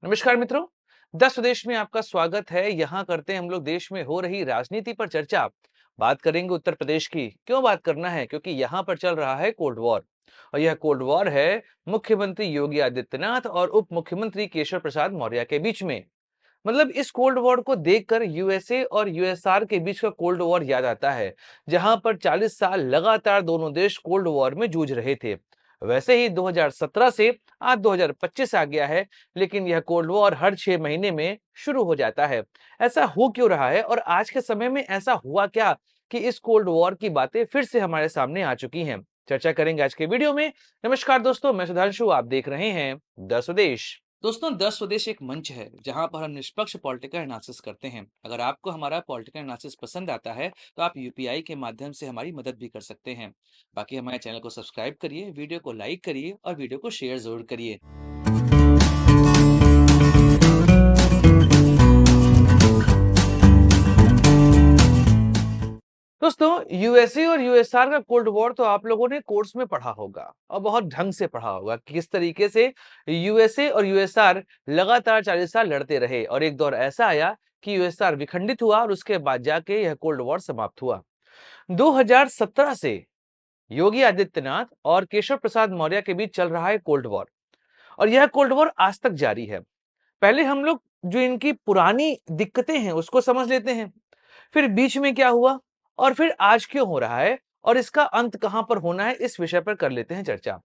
नमस्कार मित्रों। दस स्वदेश में आपका स्वागत है। यहाँ करते हैं हम लोग देश में हो रही राजनीति पर चर्चा। बात करेंगे उत्तर प्रदेश की। क्यों बात करना है? क्योंकि यहाँ पर चल रहा है कोल्ड वॉर। और यह कोल्ड वॉर है मुख्यमंत्री योगी आदित्यनाथ और उप मुख्यमंत्री केशव प्रसाद मौर्य के बीच में। मतलब इस कोल्ड वॉर को देखकर यूएसए और यूएसआर के बीच का कोल्ड वॉर याद आता है, जहां पर 40 साल लगातार दोनों देश कोल्ड वॉर में जूझ रहे थे। वैसे ही 2017 से आज 2025 आ गया है, लेकिन यह कोल्ड वॉर हर 6 महीने में शुरू हो जाता है। ऐसा हो क्यों रहा है और आज के समय में ऐसा हुआ क्या कि इस कोल्ड वॉर की बातें फिर से हमारे सामने आ चुकी हैं? चर्चा करेंगे आज के वीडियो में। नमस्कार दोस्तों, मैं सुधांशु, आप देख रहे हैं द स्वदेश। दोस्तों, द स्वदेश एक मंच है जहां पर हम निष्पक्ष पॉलिटिकल एनालिसिस करते हैं। अगर आपको हमारा पॉलिटिकल एनालिसिस पसंद आता है तो आप यूपीआई के माध्यम से हमारी मदद भी कर सकते हैं। बाकी हमारे चैनल को सब्सक्राइब करिए, वीडियो को लाइक करिए और वीडियो को शेयर जरूर करिए। दोस्तों, यूएसए और यूएसआर का कोल्ड वॉर तो आप लोगों ने कोर्स में पढ़ा होगा और बहुत ढंग से पढ़ा होगा कि किस तरीके से यूएसए और यूएसआर लगातार 40 साल लड़ते रहे और एक दौर ऐसा आया कि यूएसआर विखंडित हुआ और उसके बाद जाके यह कोल्ड वॉर समाप्त हुआ। 2017 से योगी आदित्यनाथ और केशव प्रसाद मौर्य के बीच चल रहा है कोल्ड वॉर और यह कोल्ड वॉर आज तक जारी है। पहले हम लोग जो इनकी पुरानी दिक्कतें हैं उसको समझ लेते हैं, फिर बीच में क्या हुआ और फिर आज क्यों हो रहा है और इसका अंत कहां पर होना है, इस विषय पर कर लेते हैं चर्चा।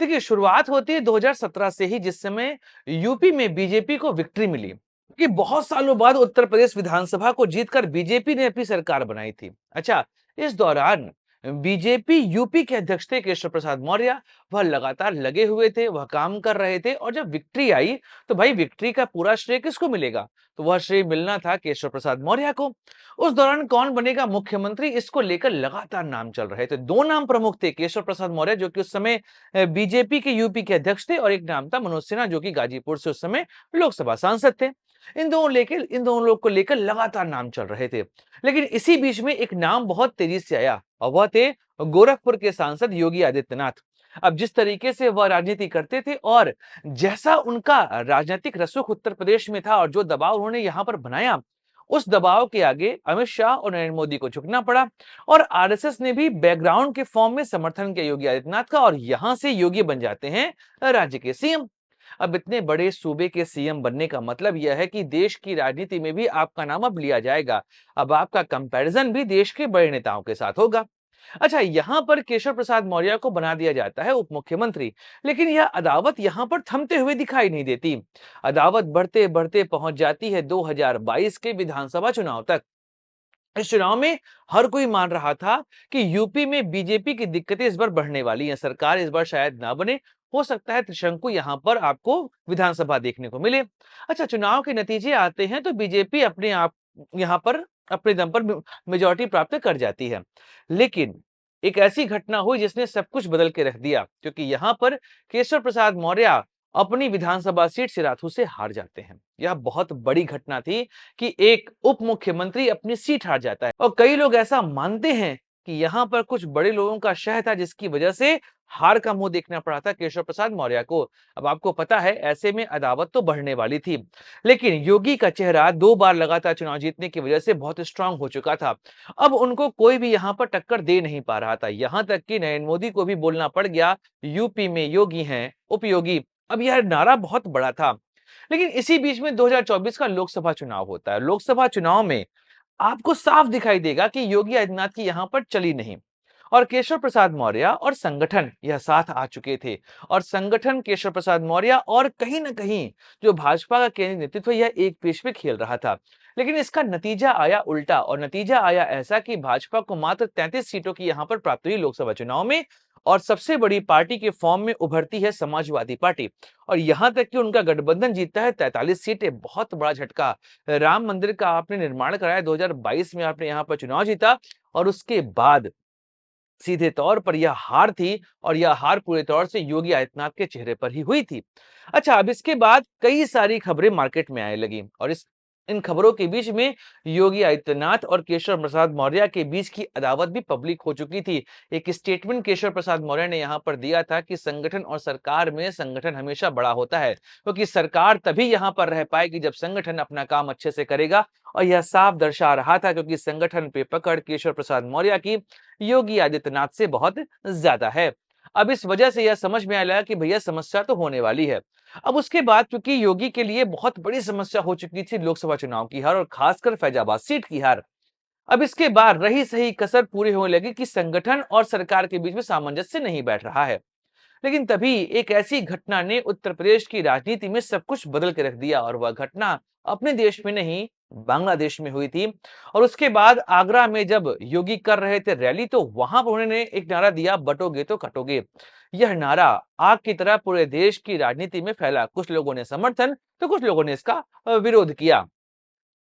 देखिए, शुरुआत होती है 2017 से ही, जिस समय यूपी में बीजेपी को विक्ट्री मिली कि बहुत सालों बाद उत्तर प्रदेश विधानसभा को जीतकर बीजेपी ने अपनी सरकार बनाई थी। अच्छा, इस दौरान बीजेपी यूपी के अध्यक्ष थे केशव प्रसाद मौर्य। वह लगातार लगे हुए थे, वह काम कर रहे थे और जब विक्ट्री आई तो भाई विक्ट्री का पूरा श्रेय किसको मिलेगा? तो वह श्रेय मिलना था केशव प्रसाद मौर्य को। उस दौरान कौन बनेगा मुख्यमंत्री, इसको लेकर लगातार नाम चल रहे थे। दो नाम प्रमुख थे, केशव प्रसाद मौर्य जो कि उस समय बीजेपी के यूपी के अध्यक्ष थे और एक नाम था मनोज सिन्हा जो कि गाजीपुर से उस समय लोकसभा सांसद थे। इन दोनों लोग को लेकर लगातार नाम चल रहे थे। लेकिन इसी बीच में एक नाम बहुत तेजी से आया और वह थे गोरखपुर के सांसद योगी आदित्यनाथ। अब जिस तरीके से वह राजनीति करते थे और जैसा उनका राजनीतिक रसूख उत्तर प्रदेश में था और जो दबाव उन्होंने यहां पर बनाया, उस दबाव के आगे अमित शाह और नरेंद्र मोदी को झुकना पड़ा और आरएसएस ने भी बैकग्राउंड के फॉर्म में समर्थन किया योगी आदित्यनाथ का और यहां से योगी बन जाते हैं राज्य के सीएम। अब इतने बड़े सूबे के सीएम बनने का मतलब यह है कि देश की राजनीति में भी आपका नाम अब लिया जाएगा। अब आपका कंपैरिजन भी देश के बड़े नेताओं के साथ होगा। अच्छा, यहां पर केशव प्रसाद मौर्य को बना दिया जाता है उप मुख्यमंत्री, लेकिन यह अदावत यहां पर थमते हुए दिखाई नहीं देती। अदावत बढ़ते बढ़ते पहुंच जाती है 2022 के विधानसभा चुनाव तक। इस चुनाव में हर कोई मान रहा था कि यूपी में बीजेपी की दिक्कतें इस बार बढ़ने वाली हैं, सरकार इस बार शायद ना बने, हो सकता है त्रिशंकु यहां पर आपको विधानसभा देखने को मिले। अच्छा, चुनाव के नतीजे आते हैं तो बीजेपी अपने आप यहां पर अपने दम पर मेजोरिटी प्राप्त कर जाती है। लेकिन एक ऐसी घटना हुई जिसने सब कुछ बदल के रख दिया, क्योंकि यहां पर केशव प्रसाद मौर्य अपनी विधानसभा सीट सिराथू से हार जाते हैं। यह बहुत बड़ी घटना थी कि एक उप मुख्यमंत्री अपनी सीट हार जाता है और कई लोग ऐसा मानते हैं कि यहां पर कुछ बड़े लोगों का शह था जिसकी वजह से हार का मुंह देखना पड़ा था केशव प्रसाद मौर्य को। अब आपको पता है ऐसे में अदावत तो बढ़ने वाली थी, लेकिन योगी का चेहरा 2 बार लगातार चुनाव जीतने की वजह से बहुत स्ट्रांग हो चुका था। अब उनको कोई भी यहां पर टक्कर दे नहीं पा रहा था, यहां तक कि नरेंद्र मोदी को भी बोलना पड़ गया, यूपी में योगी हैं उपयोगी। अब यह नारा बहुत बड़ा था। लेकिन इसी बीच में 2024 का लोकसभा चुनाव होता है। लोकसभा चुनाव में आपको साफ दिखाई देगा कि योगी आदित्यनाथ की यहां पर चली नहीं और केशव प्रसाद मौर्य और संगठन यह साथ आ चुके थे और संगठन केशव प्रसाद मौर्य और कहीं ना कहीं जो भाजपा का केंद्रीय नेतृत्व यह एक पेश पे खेल रहा था। लेकिन इसका नतीजा आया उल्टा और नतीजा आया ऐसा कि भाजपा को मात्र 33 सीटों की यहां पर प्राप्ति हुई लोकसभा चुनाव में और सबसे बड़ी पार्टी के फॉर्म में उभरती है समाजवादी पार्टी और यहां तक कि उनका गठबंधन जीतता है 43 सीटें। बहुत बड़ा झटका। राम मंदिर का आपने निर्माण कराया, 2022 में आपने यहां पर चुनाव जीता और उसके बाद सीधे तौर पर यह हार थी और यह हार पूरे तौर से योगी आदित्यनाथ के चेहरे पर ही हुई थी। अच्छा, अब इसके बाद कई सारी खबरें मार्केट में आने लगी और इस इन खबरों के बीच में योगी आदित्यनाथ और केशव प्रसाद मौर्य के बीच की अदावत भी पब्लिक हो चुकी थी। एक स्टेटमेंट केशव प्रसाद मौर्य ने यहाँ पर दिया था कि संगठन और सरकार में संगठन हमेशा बड़ा होता है, क्योंकि सरकार तभी यहाँ पर रह पाएगी जब संगठन अपना काम अच्छे से करेगा। और यह साफ दर्शा रहा था, क्योंकि संगठन पे पकड़ केशव प्रसाद मौर्य की योगी आदित्यनाथ से बहुत ज्यादा है। अब इस वजह से यह समझ में आया कि भैया समस्या तो होने वाली है। अब उसके बाद क्योंकि योगी के लिए बहुत बड़ी समस्या हो चुकी थी लोकसभा चुनाव की हार और खासकर फैजाबाद सीट की हार। अब इसके बाद रही सही कसर पूरी होने लगी कि संगठन और सरकार के बीच में सामंजस्य नहीं बैठ रहा है। लेकिन तभी एक ऐसी घटना ने उत्तर प्रदेश की राजनीति में सब कुछ बदल के रख दिया, और वह घटना अपने देश में नहीं, बांग्लादेश में हुई थी। और उसके बाद आगरा में जब योगी कर रहे थे रैली, तो वहां पर उन्होंने एक नारा दिया, बटोगे तो कटोगे। यह नारा आग की तरह पूरे देश की राजनीति में फैला। कुछ लोगों ने समर्थन तो कुछ लोगों ने इसका विरोध किया।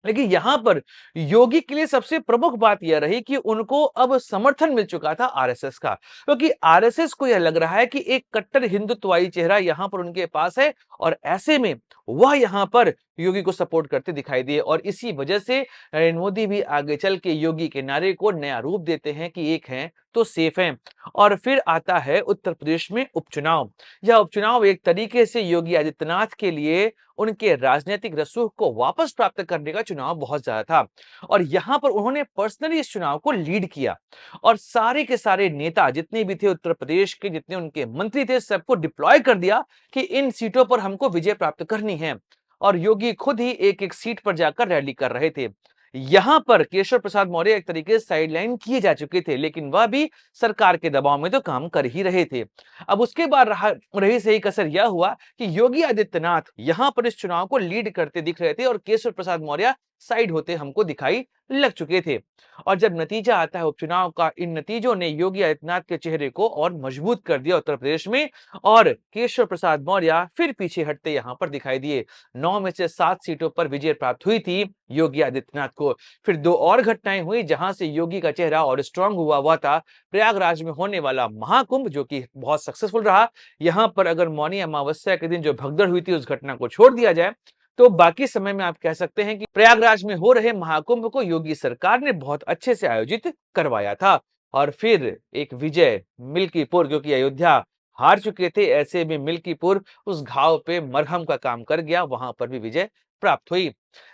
लेकिन यहाँ पर योगी के लिए सबसे प्रमुख बात यह रही कि उनको अब समर्थन मिल चुका था आरएसएस का, क्योंकि आरएसएस को यह लग रहा है कि एक कट्टर हिंदुत्ववादी चेहरा यहाँ पर उनके पास है, और ऐसे में वह यहाँ पर योगी को सपोर्ट करते दिखाई दिए। और इसी वजह से नरेंद्र मोदी भी आगे चल के योगी के नारे को नया रूप देते हैं कि एक हैं तो सेफ हैं। और फिर आता है उत्तर प्रदेश में उपचुनाव। यह उपचुनाव एक तरीके से योगी आदित्यनाथ के लिए उनके राजनीतिक रसूख को वापस प्राप्त करने का चुनाव बहुत ज्यादा था। और यहां पर उन्होंने पर्सनली इस चुनाव को लीड किया, और सारे के सारे नेता जितने भी थे उत्तर प्रदेश के, जितने उनके मंत्री थे, सबको डिप्लॉय कर दिया कि इन सीटों पर हमको विजय प्राप्त करनी है। और योगी खुद ही एक एक सीट पर जाकर रैली कर रहे थे। यहां पर केशव प्रसाद मौर्य एक तरीके से साइडलाइन किए जा चुके थे, लेकिन वह भी सरकार के दबाव में तो काम कर ही रहे थे। अब उसके बाद रही सही कसर यह हुआ कि योगी आदित्यनाथ यहां पर इस चुनाव को लीड करते दिख रहे थे, और केशव प्रसाद मौर्य साइड होते हमको दिखाई लग चुके थे। और जब नतीजा आता है उपचुनाव का, इन नतीजों ने योगी आदित्यनाथ के चेहरे को और मजबूत कर दिया उत्तर प्रदेश में, और केशव प्रसाद मौर्य फिर पीछे हटते यहां पर दिखाई दिए। 9 में से 7 सीटों पर विजय प्राप्त हुई थी योगी आदित्यनाथ को। फिर 2 और घटनाएं हुई जहां से योगी का चेहरा और स्ट्रांग हुआ। वह था प्रयागराज में होने वाला महाकुंभ, जो कि बहुत सक्सेसफुल रहा। यहां पर अगर मौनी अमावस्या के दिन जो भगदड़ हुई थी उस घटना को छोड़ दिया जाए, तो बाकी समय में आप कह सकते हैं कि प्रयागराज में हो रहे महाकुंभ को योगी सरकार ने बहुत अच्छे से आयोजित करवाया था। और फिर एक विजय मिल्कीपुर, क्योंकि अयोध्या हार चुके थे, ऐसे में मिल्कीपुर उस घाव पे मरहम का काम कर गया, वहां पर भी विजय प्राप्त हुई।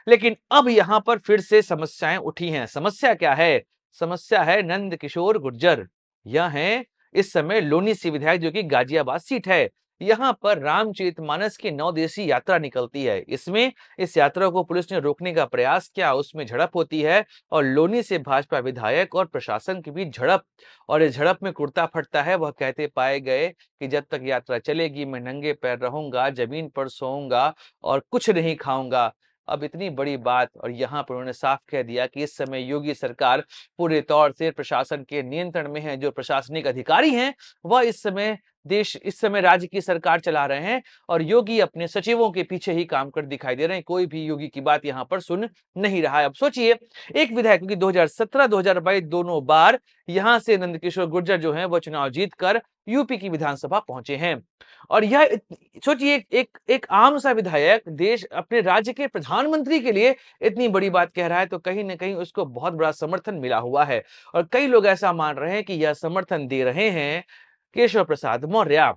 लेकिन अब यहां पर फिर से समस्याएं उठी हैं। समस्या क्या है? समस्या है नंद किशोर गुर्जर। यह है इस समय लोनी से विधायक, जो कि गाजियाबाद सीट है। यहाँ पर रामचरितमानस की 9 दिवसीय यात्रा निकलती है। इसमें इस यात्रा को पुलिस ने रोकने का प्रयास किया, उसमें झड़प होती है, और लोनी से भाजपा विधायक और प्रशासन के बीच झड़प। और इस झड़प में कुर्ता फटता है। वह कहते पाए गए कि जब तक यात्रा चलेगी मैं नंगे पैर रहूंगा, जमीन पर सोऊंगा और कुछ नहीं खाऊंगा। अब इतनी बड़ी बात, और यहाँ पर उन्होंने साफ कह दिया कि इस समय योगी सरकार पूरे तौर से प्रशासन के नियंत्रण में है। जो प्रशासनिक अधिकारी हैं वह इस समय राज्य की सरकार चला रहे हैं, और योगी अपने सचिवों के पीछे ही काम कर दिखाई दे रहे हैं। कोई भी योगी की बात यहाँ पर सुन नहीं रहा है। अब सोचिए, एक विधायक, क्योंकि 2017 2022 दोनों बार यहाँ से नंदकिशोर गुर्जर जो हैं वो चुनाव जीतकर यूपी की विधानसभा पहुंचे हैं। और यह सोचिए, एक आम सा विधायक देश अपने राज्य के प्रधानमंत्री के लिए इतनी बड़ी बात कह रहा है, तो कहीं ना कहीं उसको बहुत बड़ा समर्थन मिला हुआ है। और कई लोग ऐसा मान रहे हैं कि यह समर्थन दे रहे हैं केशव प्रसाद मौर्य,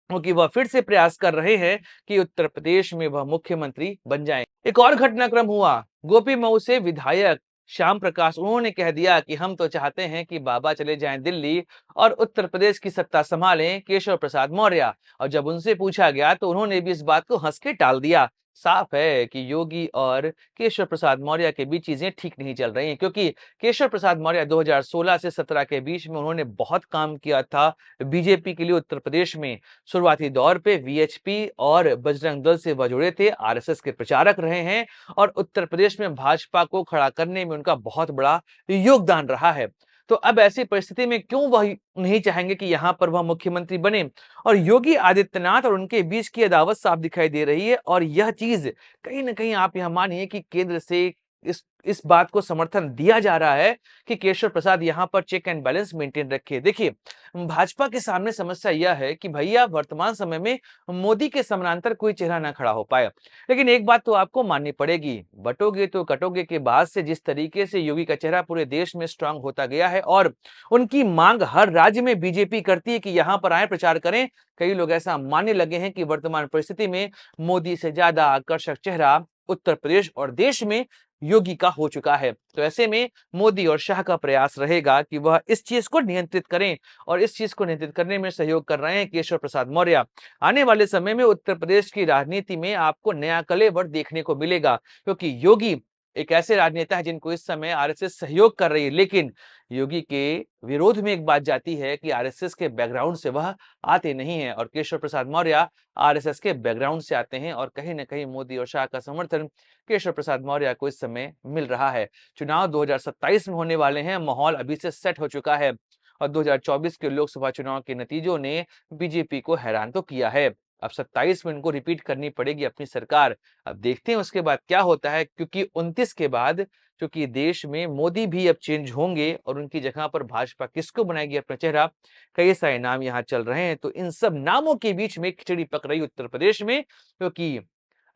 क्योंकि वह फिर से प्रयास कर रहे हैं कि उत्तर प्रदेश में वह मुख्यमंत्री बन जाएं। एक और घटनाक्रम हुआ गोपी मऊ से विधायक श्याम प्रकाश। उन्होंने कह दिया कि हम तो चाहते हैं कि बाबा चले जाएं दिल्ली और उत्तर प्रदेश की सत्ता संभालें केशव प्रसाद मौर्य। और जब उनसे पूछा गया तो उन्होंने भी इस बात को हंस के टाल दिया। साफ है कि योगी और केशव प्रसाद मौर्य के बीच चीजें ठीक नहीं चल रही हैं, क्योंकि केशव प्रसाद मौर्य 2016 से 17 के बीच में उन्होंने बहुत काम किया था बीजेपी के लिए उत्तर प्रदेश में। शुरुआती दौर पे वीएचपी और बजरंग दल से वह जुड़े थे, आरएसएस के प्रचारक रहे हैं, और उत्तर प्रदेश में भाजपा को खड़ा करने में उनका बहुत बड़ा योगदान रहा है। तो अब ऐसी परिस्थिति में क्यों वह नहीं चाहेंगे कि यहाँ पर वह मुख्यमंत्री बने? और योगी आदित्यनाथ और उनके बीच की अदावत साफ दिखाई दे रही है। और यह चीज कहीं ना कहीं आप यह मानिए कि केंद्र से इस बात को समर्थन दिया जा रहा है कि केशव प्रसाद यहाँ पर चेक एंड बैलेंस मेंटेन रखे। देखिए, भाजपा के सामने समस्या यह है कि भैया वर्तमान समय में मोदी के समानांतर कोई चेहरा ना खड़ा हो पाए। लेकिन एक बात तो आपको माननी पड़ेगी, बटोगे तो कटोगे के बाद से जिस तरीके से योगी का चेहरा पूरे देश में स्ट्रांग होता गया है और उनकी मांग हर राज्य में बीजेपी करती है कि यहाँ पर आए, प्रचार करें। कई लोग ऐसा मानने लगे हैं कि वर्तमान परिस्थिति में मोदी से ज्यादा आकर्षक चेहरा उत्तर प्रदेश और देश में योगी का हो चुका है। तो ऐसे में मोदी और शाह का प्रयास रहेगा कि वह इस चीज को नियंत्रित करें, और इस चीज को नियंत्रित करने में सहयोग कर रहे हैं केशव प्रसाद मौर्य। आने वाले समय में उत्तर प्रदेश की राजनीति में आपको नया कलेवर देखने को मिलेगा, क्योंकि योगी एक ऐसे राजनेता है जिनको इस समय आरएसएस सहयोग कर रही है। लेकिन योगी के विरोध में एक बात जाती है कि आरएसएस के बैकग्राउंड से वह आते नहीं है, और केशव प्रसाद मौर्य आरएसएस के बैकग्राउंड से आते हैं, और कहीं न कहीं मोदी और शाह का समर्थन केशव प्रसाद मौर्य को इस समय मिल रहा है। चुनाव 2027 में होने वाले हैं, माहौल अभी से सेट हो चुका है, और 2024 के लोकसभा चुनाव के नतीजों ने बीजेपी को हैरान तो किया है। अब 27 में उनको रिपीट करनी पड़ेगी अपनी सरकार। अब देखते हैं उसके बाद क्या होता है, क्योंकि 29 के बाद क्योंकि देश में मोदी भी अब चेंज होंगे और उनकी जगह पर भाजपा किसको बनाएगी अपना चेहरा, कई सारे नाम यहाँ चल रहे हैं। तो इन सब नामों के बीच में खिचड़ी पक रही उत्तर प्रदेश में, क्योंकि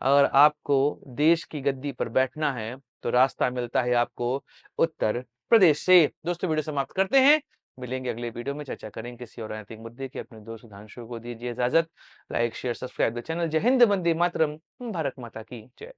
अगर आपको देश की गद्दी पर बैठना है तो रास्ता मिलता है आपको उत्तर प्रदेश से। दोस्तों, वीडियो समाप्त करते हैं, मिलेंगे अगले वीडियो में, चर्चा करेंगे किसी और राजनीतिक मुद्दे की। अपने दोस्त सुधांशु को दीजिए इजाजत। Like share subscribe the channel. जय हिंद, वंदे मातरम, भारत माता की जय।